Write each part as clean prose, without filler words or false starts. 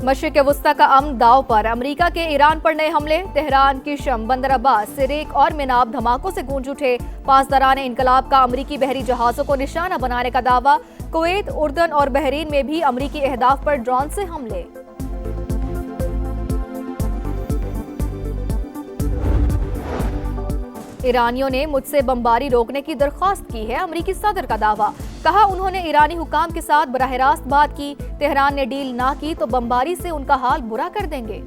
मशरिक़ वस्ता का अमन दाव पर, अमरीका के ईरान पर नए हमले। तेहरान की शम, बंदर अब्बास, सिरेक और मिनाब धमाकों से गूंज उठे। पासदारान इनकलाब का अमरीकी बहरी जहाजों को निशाना बनाने का दावा। कुवैत, उर्दन और बहरीन में भी अमरीकी अहदाफ पर ड्रोन से हमले। ईरानियों ने मुझसे बमबारी रोकने की दरख्वास्त की है, अमरीकी सदर का दावा। कहा उन्होंने ईरानी हुकाम के साथ बराह रास्त बात की। तेहरान ने डील ना की तो बमबारी से उनका हाल बुरा कर देंगे।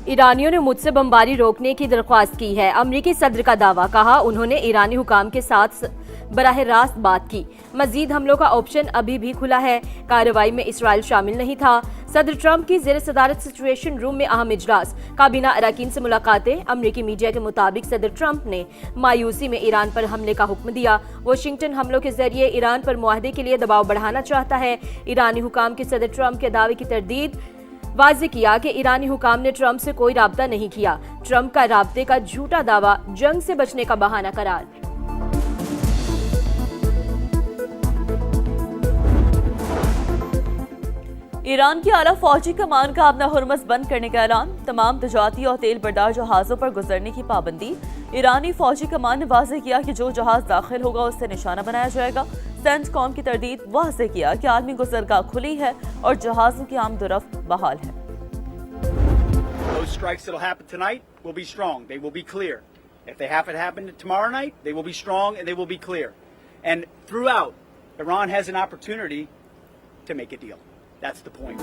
ईरानियों ने मुझसे बमबारी रोकने की दरख्वास्त की है, अमरीकी सदर का दावा। कहा उन्होंने ईरानी हुकाम के साथ बराह रास्त बात की। मजीद हमलों का ऑप्शन अभी भी खुला है। कार्रवाई में इसराइल शामिल नहीं था। सदर ट्रंप की ज़ेर सदारत सिचुएशन रूम में अहम इजलास। काबीना अरकान से मुलाकातें। अमरीकी मीडिया के मुताबिक सदर ट्रंप ने मायूसी में ईरान पर हमले का हुक्म दिया। वाशिंगटन हमलों के जरिए ईरान पर मुआहदे के लिए दबाव बढ़ाना चाहता है। ईरानी हुकाम के सदर ट्रंप के दावे की तरदीद वाज़ेह किया कि ईरानी हुकाम ने ट्रंप से कोई राब्ता नहीं किया। ट्रंप का राब्ते का झूठा दावा जंग से बचने का बहाना करार। ईरान की आला फौजी कमान का अपना हुरमस बंद करने का ऐलान। तमाम तजारती और तेल बरदार जहाजों पर गुजरने की पाबंदी। ईरानी फौजी कमान ने वाज़ेह किया कि जो जहाज दाखिल होगा उससे निशाना बनाया जाएगा। सेंटकॉम की तरदीद वाज़ेह किया कि आलमी गुज़रगाह खुली है और जहाजों की आमदोरफ्त बहाल है। Those strikes that'll happen tonight will be strong. They will be clear. If they happen to happen tomorrow night, they will be strong and they will be clear. And throughout, Iran has an opportunity to make a deal. That's the point.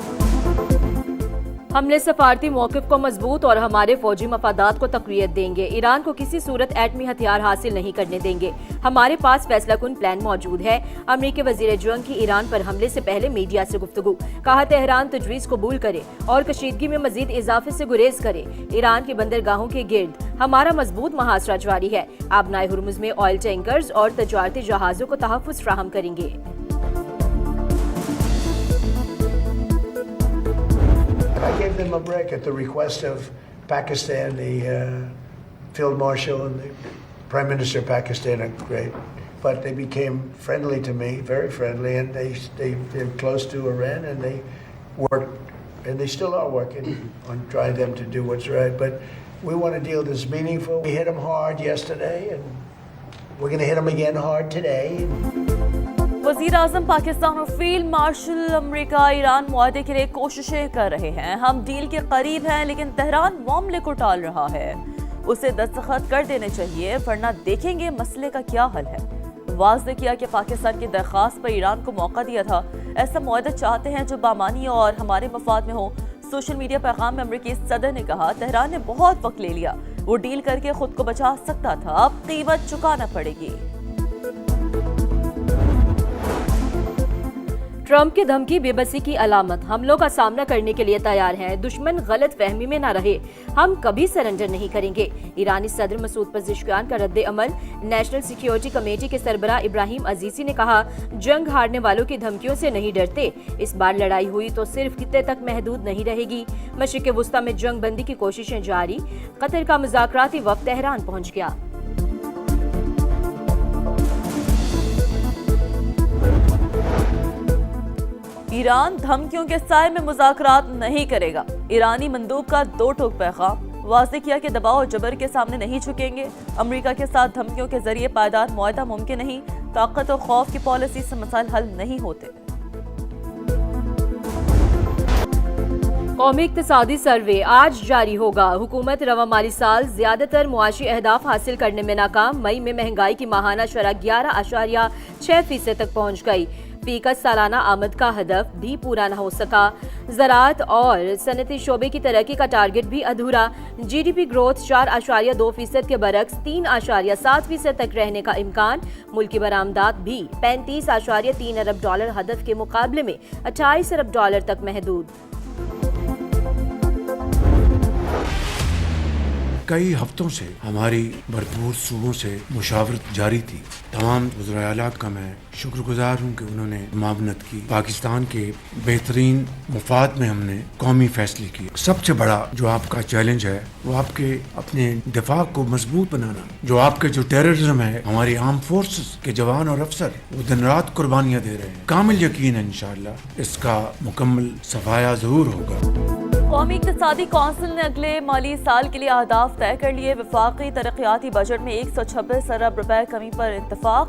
हमने सफारती मौक़िफ़ को मजबूत और हमारे फौजी मफादात को तक़वियत देंगे। Iran को किसी सूरत एटमी हथियार हासिल नहीं करने देंगे। हमारे पास फैसला कुन प्लान मौजूद है। अमरीकी वज़ीर जंग की ईरान पर हमले से पहले मीडिया से गुफ्तगू। कहा तेहरान तजवीज़ कबूल करे और कशीदगी में मजीद इजाफे से गुरेज करे। ईरान की बंदरगाहों के गिर्द हमारा मजबूत मुहासरा जारी है। आबनाए हुर्मुज़ में ऑयल टैंकर्स और तजारती जहाज़ों को तहफ़्फ़ुज़ फराहम करेंगे। I gave them a break at the request of Pakistan. The Field Marshal and the Prime Minister of Pakistan are great, but they became friendly to me, very friendly, and they're close to Iran, and they worked, and they still are working on trying them to do what's right. But we want a deal that's meaningful. We hit them hard yesterday, and we're going to hit them again hard today. वज़ीर आज़म पाकिस्तान और field marshal America Iran मुआहदे के लिए कोशिशें कर रहे हैं। हम deal के करीब हैं, लेकिन तेहरान मामले को टाल रहा है। उसे दस्तखत कर देने चाहिए, वरना देखेंगे मसले का क्या हल है। वाज़ेह किया कि पाकिस्तान की दरख्वास्त पर ईरान को मौका दिया था। ऐसा मुआहदा चाहते हैं जो बामानी और हमारे मफाद में हो। सोशल मीडिया पैगाम में अमेरिकी सदर ने कहा तेहरान ने बहुत वक्त ले लिया, वो डील करके खुद को बचा सकता था, अब कीमत चुकाना पड़ेगी। ट्रंप की धमकी बेबसी की अलामत। हमलों का सामना करने के लिए तैयार हैं। दुश्मन गलत फहमी में न रहे, हम कभी सरेंडर नहीं करेंगे। ईरानी सदर मसूद पज़ेश्कियान का रद्द अमल। नेशनल सिक्योरिटी कमेटी के सरबराह इब्राहिम अजीज़ी ने कहा जंग हारने वालों की धमकियों से नहीं डरते। इस बार लड़ाई हुई तो सिर्फ खित्ते तक महदूद नहीं रहेगी। मशरिक़ वस्ता में जंग बंदी की कोशिशें जारी। कतर का मुज़ाकराती वफ़द तेहरान पहुंच गया। ईरान धमकियों के साए में मुज़ाकरात नहीं करेगा। ईरानी मंदूब का दो टोक पैगाम। वाज़ेह किया कि दबाव और जबर के सामने नहीं झुकेंगे। अमेरिका के साथ धमकियों के जरिए पायदार मुआहदा मुमकिन नहीं। ताकत और खौफ की पॉलिसी से मसाइल हल नहीं होते। कौमी इक़्तिसादी सर्वे आज जारी होगा। हुकूमत रवा माली साल ज्यादातर मुआशी अहदाफ हासिल करने में नाकाम। मई में महंगाई की माहाना शरह 11.6% तक पहुँच गई। फीसद सालाना आमद का हदफ भी पूरा न हो सका। ज़राअत और सनती शोबे की तरक्की का टारगेट भी अधूरा। GDP ग्रोथ 4.2% के बरक्स 3.7% तक रहने का इम्कान। मुल्की बरामदात भी 35.3 अरब डॉलर हदफ के मुकाबले में 28 अरब डॉलर तक महदूद। कई हफ्तों से हमारी भरपूर सूबों से मुशावरत जारी थी। तमाम वज़राए आला का मैं शुक्रगुजार हूँ कि उन्होंने मावनत की। पाकिस्तान के बेहतरीन मुफाद में हमने कौमी फैसले किए। सबसे बड़ा जो आपका चैलेंज है वो आपके अपने दिफा को मजबूत बनाना, जो आपके जो टेररिज्म है, हमारी आर्म फोर्सेस के जवान और अफसर वो दिन रात कुर्बानियाँ दे रहे हैं। कामिल यकीन है इंशाअल्लाह इसका मुकम्मल सफाया ज़रूर होगा। कौमी इक़्तिसादी कौंसिल ने अगले माली साल के लिए अहदाफ तय कर लिए। वफाकी तरक्याती बजट में 126 अरब रुपए कमी पर इत्तफाक।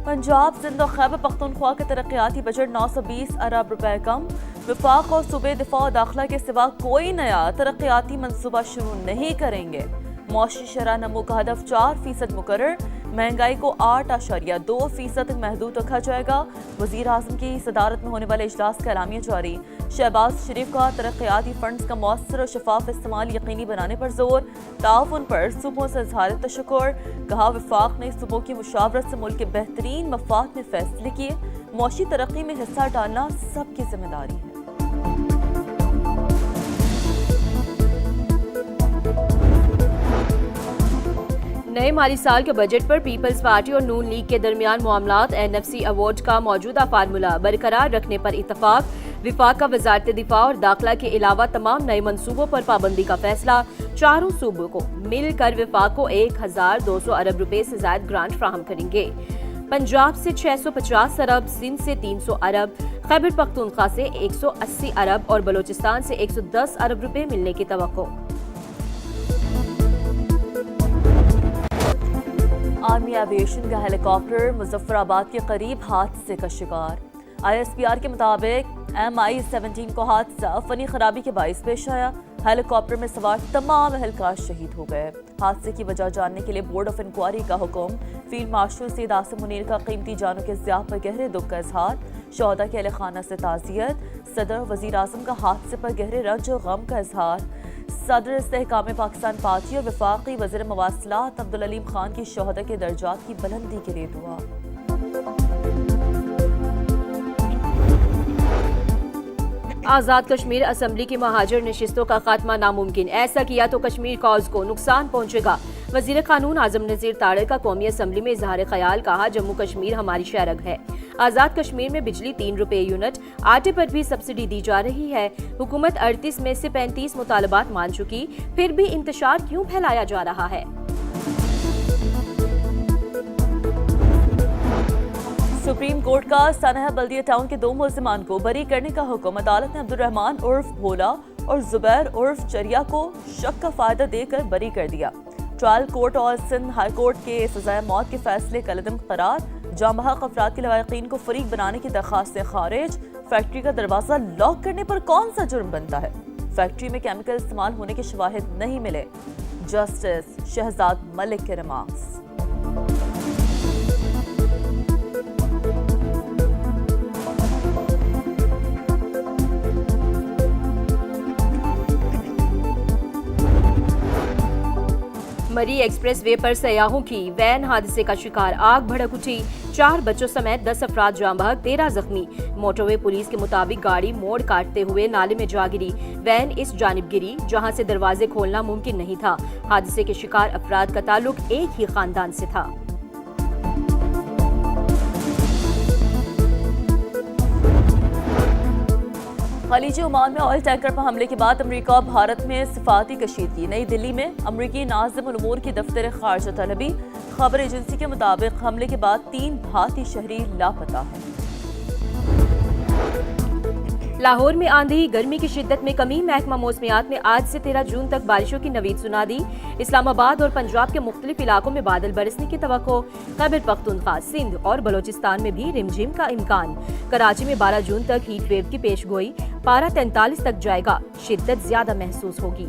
पंजाब, सिंध और खैबर पख्तूनख्वा के तरक्याती बजट 920 अरब रुपए कम। वफाक और सूबे दिफा और दाखिला के सिवा कोई नया तरक्याती मनसूबा शुरू नहीं करेंगे। मौशी शरह नमो का हदफ 4% मुकर्रर। महंगाई को 8.2% तक महदूद रखा जाएगा। वज़ीर आज़म की सदारत में होने वाले इजलास का एलामिया जारी। शहबाज शरीफ का तरक्याती फंड्स का मौसर और शफाफ इस्तेमाल यकीनी बनाने पर जोर। ताउन पर सूबों से इज़हार तशक्कुर। कहा वफाक ने सूबों की मुशावरत से मुल्क के बेहतरीन मफाद में फैसले किए। मौशी तरक्की में हिस्सा डालना सबकी जिम्मेदारी है। नए माली साल के बजट पर पीपल्स पार्टी और नून लीग के दरमियान मामलात। NFC अवार्ड का मौजूदा फार्मूला बरकरार रखने पर इत्तफाक। विफाक का वजारत दिफा और दाखिला के अलावा तमाम नए मंसूबों पर पाबंदी का फैसला। चारों सूबों को मिलकर विफाक को 1200 अरब रुपए से ज्यादा ग्रांट फ्राहम करेंगे। पंजाब से 650 अरब, सिंध से 300 अरब, खैबर पख्तूनख्वा से 180 अरब और बलोचिस्तान से 110 अरब रुपए मिलने की तवक्को। आर्मी एविएशन का हेलीकॉप्टर मुजफ्फराबाद के करीब हादसे का शिकार। ISPR के मुताबिक MI-17 को हादसा फनी खराबी के बाइस पेश आया। हेलीकॉप्टर में सवार तमाम अहलकार शहीद हो गए। हादसे की वजह जानने के लिए बोर्ड ऑफ इंक्वायरी का हुक्म। फील्ड मार्शल सैयद आसिम मुनीर का कीमती जानों के ज़िया पर गहरे दुख का इजहार। शोहदा के अहले खाना से ताज़ियत। सदर वज़ीर आज़म का हादसे पर गहरे रंज और गम का इजहार। सदर इस्तेहकाम पाकिस्तान पार्टी और वफाकी वज़ीर मवासिलात अब्दुल अलीम खान की शोहदा के दर्जात की बुलंदी के लिए दुआ। आज़ाद कश्मीर असम्बली की महाजर नशिस्तों का खात्मा नामुमकिन। ऐसा किया तो कश्मीर कॉज को नुकसान पहुंचेगा। वज़ीर कानून आज़म नज़ीर तारिक का कौमी असम्बली में इजहार ख्याल। कहा जम्मू कश्मीर हमारी शरग है। आज़ाद कश्मीर में बिजली 3 रुपए यूनिट। आटे पर भी सब्सिडी दी जा रही है। हुकूमत 38 में से 35 मुतालबात मान चुकी, फिर भी इंतशार क्यों फैलाया जा रहा है। सुप्रीम कोर्ट का सनहा बल्दिया टाउन के 2 मुल्जिमान को बरी करने का हुक्म। अदालत ने अब्दुर्रहमान उर्फ भोला और जुबैर उर्फ चरिया को शक का फायदा देकर बरी कर दिया। ट्रायल कोर्ट और सिंध हाई कोर्ट के सजाए मौत के फैसले कलदम करार। जांबहक अफराद के लवाकिन को फरीक बनाने की दरखास्त से खारिज। फैक्ट्री का दरवाजा लॉक करने पर कौन सा जुर्म बनता है। फैक्ट्री में केमिकल इस्तेमाल होने के शवाहिद नहीं मिले। जस्टिस शहजाद मलिक के रिमार्क्स। मरी एक्सप्रेस वे पर सयाहों की वैन हादसे का शिकार। आग भड़क उठी। 4 बच्चों समेत 10 अफराद जाँ बहक, 13 जख्मी। मोटरवे पुलिस के मुताबिक गाड़ी मोड़ काटते हुए नाले में जा गिरी। वैन इस जानिब गिरी जहां से दरवाजे खोलना मुमकिन नहीं था। हादसे के शिकार अफराद का ताल्लुक एक ही खानदान से था। खलीज ओमान में ऑयल टैंकर पर हमले के बाद अमेरिका भारत में सिफाती कशीदगी। नई दिल्ली में अमरीकी नाज़िम उल उमूर की दफ्तर खारजा तलबी। खबर एजेंसी के मुताबिक हमले के बाद 3 भारतीय शहरी लापता हैं। लाहौर में आंधी, गर्मी की शिद्दत में कमी। महकमा मौसमियात ने आज से 13 जून तक बारिशों की नवीद सुना दी। इस्लामाबाद और पंजाब के मुख्तलिफ इलाकों में बादल बरसने की तवक्को। खैबर पख्तूनख्वा, सिंध और बलोचिस्तान में भी रिमझिम का इम्कान। कराची में 12 जून तक हीट वेव की पेशगोई। पारा 43 तक जाएगा। शिद्दत ज्यादा महसूस होगी।